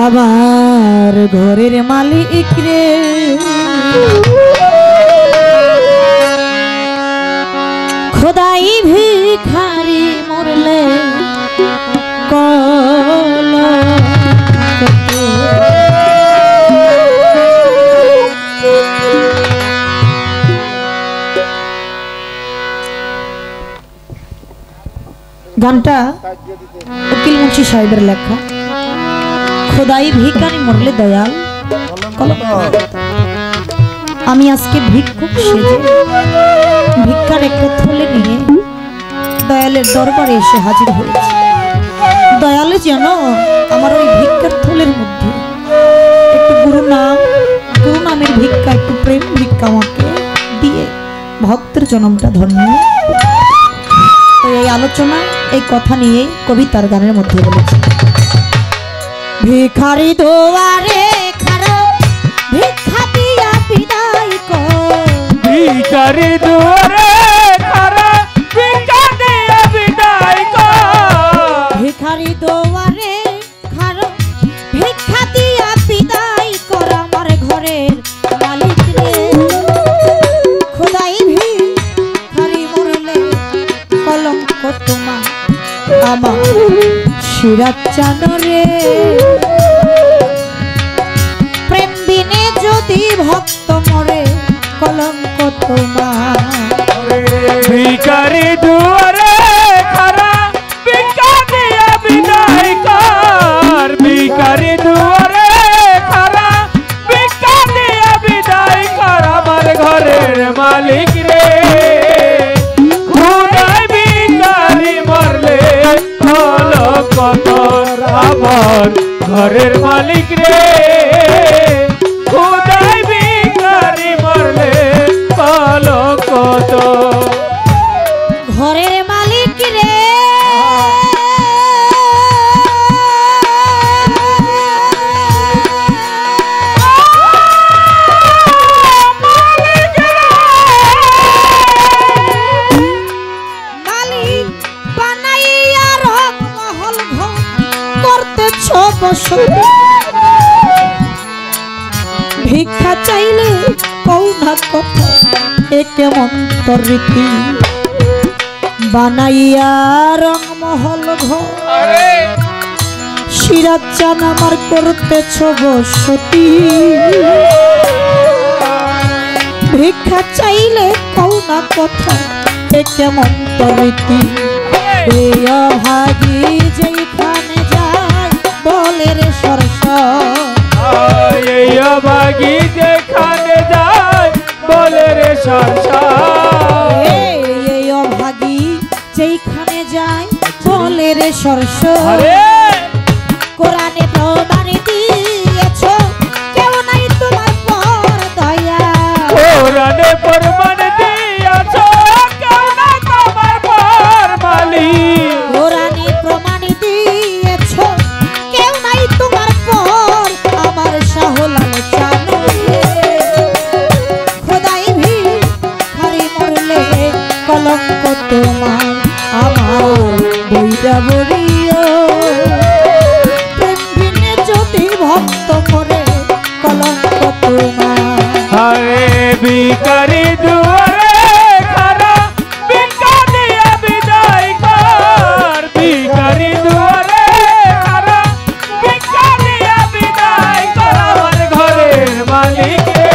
আমার ঘরের মালিক রে খোদাই ভিখারি মরলে গানটা উকিল মুন্সি সাহেবের লেখা। খোদাই ভিখারি মরলে দয়াল আমি আজকে ভিক্ষুক সেজে ভিক্ষার একটা থলে নিয়ে দয়ালের দরবারে এসে হাজির হয়েছি। দয়ালে যেন আমার ওই ভিক্ষার থলের মধ্যে একটু গুরু নামের ভিক্ষা, একটু প্রেম ভিক্ষা আমাকে দিয়ে ভক্তের জন্মটা ধন্য। তো এই আলোচনা এই কথা নিয়ে কবিতার গানের মধ্যে বলেছি। ভিখারি দুয়ারে খাড়া ভিক্ষা দিয়া বিদায় কর, ভিখারি দুয়ারে খাড়া ভিক্ষা দিয়া বিদায় কর, ভিখারি দুয়ারে খাড়া ভিক্ষা দিয়া বিদায় কর আমার ঘরের মালিক রে খোদাই ভিখারি মরলে কলঙ্ক তোমার আমার শিরাত চানরে। প্রেম বিনে যদি ভক্ত মরে কলঙ্ক তোমার। ভিখারি দুয়ারে খাড়া ভিক্ষা দিয়া বিদায় কর, ভিখারি দুয়ারে খাড়া ভিক্ষা দিয়া বিদায় কর আমার ঘরের মালিক রে খোদাই ভিখারি মরলে কলঙ্ক তোর আমার ঘরের মালিক রে খোদাই ভিখারি মরলে কলঙ্ক তোর ঘরের মালিক রে মালিক বানাইয়া রং মহল ঘর করতেছ বসতি। ভিক্ষা চাইলে কও না কথা এ কেমন তোর রীতি বানাইয়া রং মহল ঘর সিরাত চান আমার করতেছ বসতি। ভিক্ষা চাইলে কও না কথা এ কেমন তোর রীতি এই অভাগী যেখানে যায় বলে রে সরসর, এই অভাগী যেখানে যায় বলে রে সরসর, এই অভাগী যেখানে যায় বলে রে সরসর। কোরআনে প্রমাণ দিয়েছ কেউ নাই তোমার পর দয়া, কোরআনে প্রমাণ দিয়েছ কেউ নাই তোমার পর মালিক, কোরআনে প্রমাণ দিয়েছ কেউ নাই তোমার পর আমার শাহলাল চানরে খোদাই ভিখারি মরলে কলঙ্ক তোমার আমার বইরা বরিও। প্রেম বিনে যদি ভক্ত মরে কলঙ্ক তোমার। আরে ভিখারি দুয়ারে খাড়া ভিক্ষা দিয়া বিদায় কর, ভিখারি দুয়ারে খাড়া ভিক্ষা দিয়া বিদায় কর আমার ঘরের মালিক রে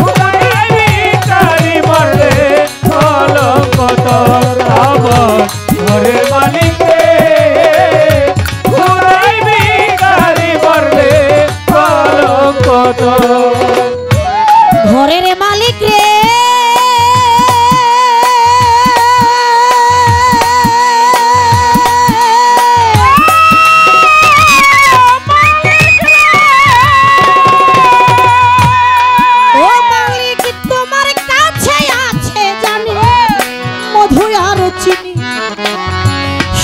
খোদাই ভিখারি মরলে কলঙ্ক তোর আমার ঘরের মালিক রে খোদাই ভিখারি মরলে কলঙ্ক তোর ঘরের মালিক রে ও মালিক তোমার কাছে আছে জানি মধু আর চিনি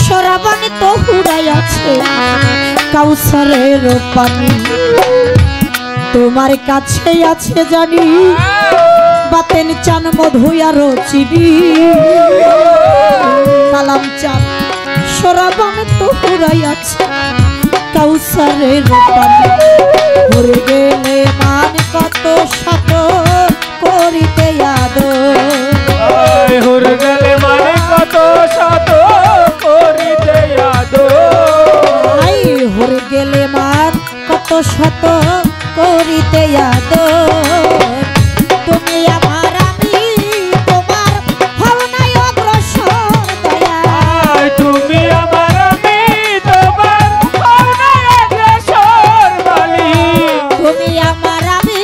শরাবানি তো হুড়াই আছে কাউসারের পানি। তোমার কাছে আছে জানি বাতেন চান মধু আর চিনি কালাম চান শরাবান তো হুড়াই আছে কাউসারের পানি ভরে গেলে মান কত শত করিতে আদর হরে গেলে মানে কত শত করিতে হরে গেলে মান কত শত করিতে আদর তুমি আমার আমি তোমার হও নাই অগ্রসর দয়া তুমি আমার আমি তোমার হও নাই অগ্রসর বলি তুমি আমার আমি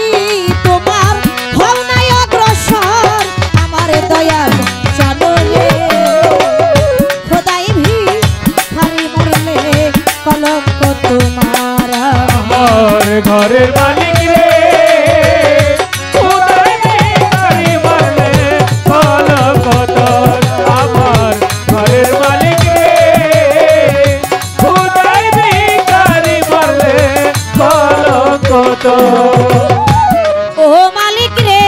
তোমার হও নাই অগ্রসর আমার দয়াল জানলে খোদাই ভিখারি মরলে কলঙ্ক তোমার আমার ঘরের মালিক রে খোদাই ভিখারি মরলে কলঙ্ক তোর আমার ঘরের মালিক রে খোদাই ভিখারি মরলে কলঙ্ক তোর ও মালিক রে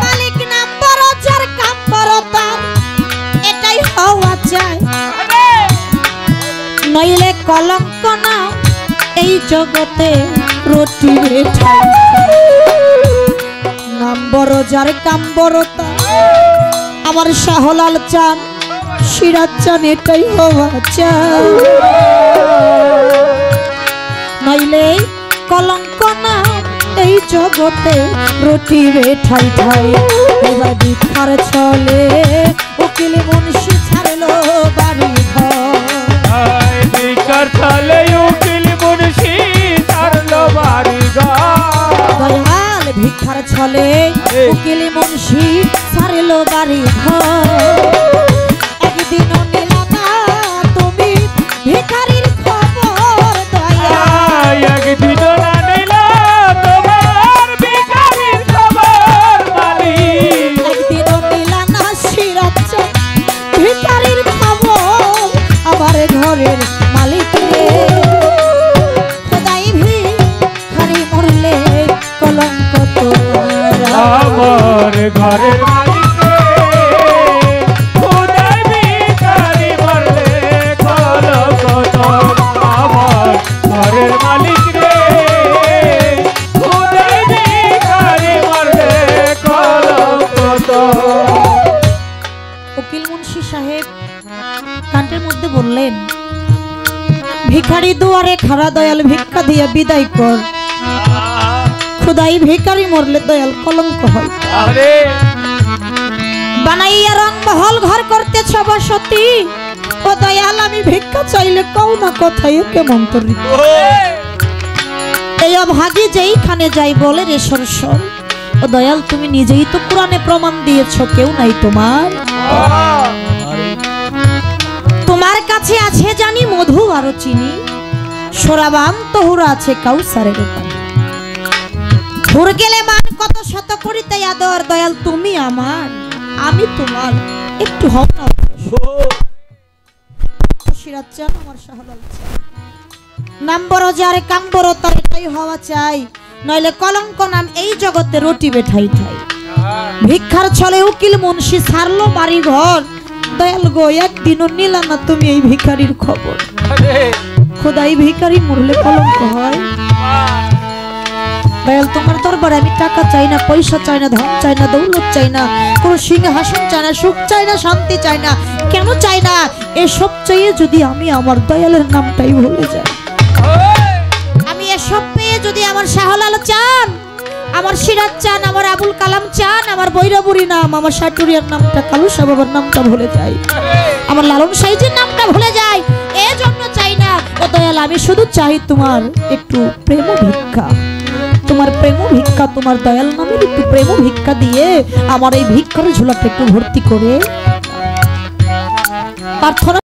মালিক নাম বড় যার কাম বড় তার এটাই হওয়া চাই নইলে কলঙ্ক না এই জগতে রটি ঠাই নাম বড় যার কাম বড় তার আমার শাহলাল চান সিরাজ চান এটাই হওয়া চাই নইলে কলঙ্ক না এই জগতে রটি ঠাই ঠাই এবার ভিক্ষার চলে উকিল মুন্সি ছাড়লো বাড়ি ঘর ভিক্ষার ছলে উকিল মুন্সি ছাড়লো বাড়ি ঘর দয়াল ভিক্ষার ছলে উকিল মুন্সি ছাড়লো বাড়ি ঘর একদিনও নিল না তুমি ভিখারির খবর দয়াল একদিন না নিল তোমার ভিখারির খবর মালিক একদিনও নিল না সিরাজ ভিখারির খবর আমার ঘরের মালিক রে খোদাই ভিখারি মরলে কলঙ্ক তোমার আমার ঘরের মালিক রে খোদাই ভিখারি মরলে কলঙ্ক তোর আমার ঘরের মালিক রে খোদাই ভিখারি মরলে কলঙ্ক তোর উকিল মুন্সি সাহেব কান্টের মধ্যে বললেন ভিখারি দুয়ারে খাড়া দয়াল ভিক্ষা দিয়ে বিদায় কর খুদাই ভিখারি মরলে দয়াল কলঙ্ক হয় আরে বানাইয়া রং মহল ঘর করতেছ বসতি ও দয়াল আমি ভিক্ষা চাইলে কও না কথায় কেমন তরি এই অভাগী যেইখানে যাই বলে রে সরসর ও দয়াল তুমি নিজেই তো কোরআনে প্রমাণ দিয়েছ কেউ নাই তোমার তোমার কাছে আছে জানি মধু আর চিনি সরাবান তহুরা আছে কাউসারের পানি ভোর গেলে মান কত শত করিতে আদর দয়াল তুমি আমার আমি তোমার একটু হও না সিরাজ চান আমার শাহলাল চান নাম বড় যার কাম বড় তার এটাই হওয়া চাই নইলে কলঙ্ক নাম এই জগতে রটি বেঠাই ঠাই ভিক্ষার ছলে উকিল মুন্সি ছাড়লো বাড়ি ঘর দয়াল গো একদিনও নিলা না তুমি এই ভিখারির খবর খোদাই ভিখারি মরলে কলঙ্ক হয় দয়াল তোমার দরবারে আমি টাকা চাই না পয়সা চাই না ধন চাই না দৌলত চাই না কোনো সিংহাসন চাই না সুখ চাই না শান্তি চাই না কেন চাই না এসব চাইয়ে যদি আমি আমার দয়ালের নামটাই ভুলে যাই আমি এসব পেয়ে যদি আমার শাহলাল চান আমার সিরাজ চান আমার আবুল কালাম চান আমার বৈরাবুরি নাম আমার সাটুরিয়ার নামটা কালুসা বাবার নামটা ভুলে যাই আমার লালন সাইজের নামটা ভুলে যাই এজন্য চাই না ও দয়াল আমি শুধু চাই তোমার একটু প্রেম ভিক্ষা তোমার প্রেম ভিক্ষা তোমার দয়াল নামের একটু প্রেম ভিক্ষা দিয়ে আমার এই ভিক্ষার ঝোলাটা একটু ভর্তি করে প্রার্থনা